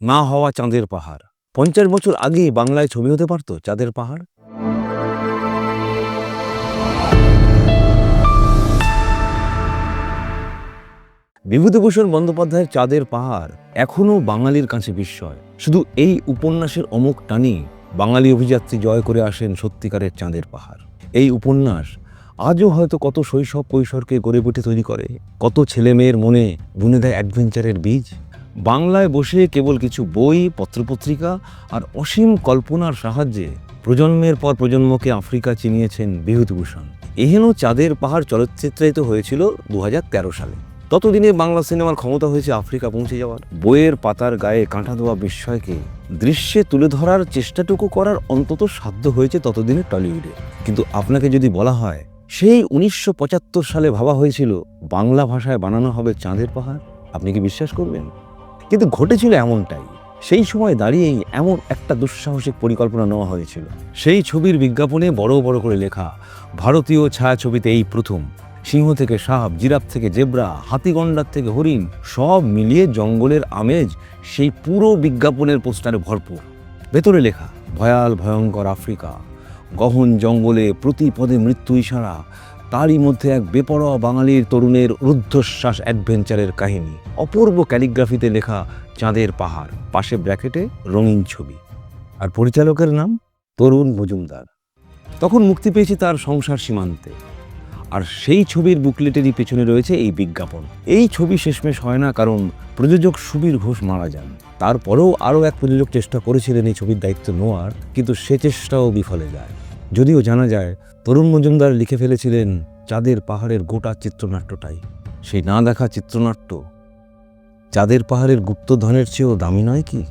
না হওয়া চাঁদের পাহাড়। 50 বছর আগেই বাংলায় ছবি হতে পারত চাঁদের পাহাড়। বিভূতিভূষণ বন্দ্যোপাধ্যায়ের চাঁদের পাহাড় এখনও বাঙালির কাছে বিস্ময়। শুধু এই উপন্যাসের অমুক টানি বাঙালি অভিযাত্রী জয় করে আসেন সত্যিকারের চাঁদের পাহাড়। এই উপন্যাস আজও হয়তো কত শৈশব কৈশোরকে গড়ে উঠে তৈরি করে, কত ছেলে মেয়ের মনে বুনে দেয় অ্যাডভেঞ্চারের বীজ। বাংলায় বসে কেবল কিছু বই, পত্রপত্রিকা আর অসীম কল্পনার সাহায্যে প্রজন্মের পর প্রজন্মকে আফ্রিকা চিনিয়েছেন বিভূতিভূষণ। এহেন চাঁদের পাহাড় চলচ্চিত্রায়িত হয়েছিল 2013 সালে। ততদিনে বাংলা সিনেমার ক্ষমতা হয়েছে আফ্রিকা পৌঁছে যাওয়ার। বইয়ের পাতার গায়ে কাঁটা দেওয়া বিস্ময়কে দৃশ্যে তুলে ধরার চেষ্টাটুকু করার অন্তত সাধ্য হয়েছে ততদিনে টলিউডে। কিন্তু আপনাকে যদি বলা হয় সেই 1975 সালে ভাবা হয়েছিল বাংলা ভাষায় বানানো হবে চাঁদের পাহাড়, আপনি কি বিশ্বাস করবেন? কিন্তু ঘটেছিল এমনটাই। সেই সময় দাঁড়িয়েই এমন একটা দুঃসাহসিক পরিকল্পনা নেওয়া হয়েছিল। সেই ছবির বিজ্ঞাপনে বড় বড় করে লেখা, ভারতীয় ছায়াছবিতে এই প্রথম। সিংহ থেকে সাপ, জিরাফ থেকে জেব্রা, হাতিগন্ডার থেকে হরিণ, সব মিলিয়ে জঙ্গলের আমেজ সেই পুরো বিজ্ঞাপনের পোস্টারে ভরপুর। ভেতরে লেখা, ভয়াল ভয়ঙ্কর আফ্রিকা, গহন জঙ্গলে প্রতি পদে মৃত্যু ইশারা, তারই মধ্যে এক বেপরোয়া বাঙালির তরুণের রুদ্ধশ্বাস অ্যাডভেঞ্চারের কাহিনী। অপূর্ব ক্যালিগ্রাফিতে লেখা চাঁদের পাহাড়, পাশে ব্র্যাকেটে রঙিন ছবি। আর পরিচালকের নাম তরুণ মজুমদার। তখন মুক্তি পেয়েছে তার সংসার সীমান্তে। আর সেই ছবির বুকলেটেরই পেছনে রয়েছে এই বিজ্ঞাপন। এই ছবি শেষমেশ হয় না, কারণ প্রযোজক সুবীর ঘোষ মারা যান। তারপরেও আরও এক প্রযোজক চেষ্টা করেছিলেন এই ছবির দায়িত্ব নেওয়ার, কিন্তু সে চেষ্টাও বিফলে যায়। যদিও জানা যায় তরুণ মজুমদার লিখে ফেলেছিলেন চাঁদের পাহাড়ের গোটা চিত্রনাট্যটাই। সেই না দেখা চিত্রনাট্য চাঁদের পাহাড়ের গুপ্তধনের চেয়েও দামি নয় কি?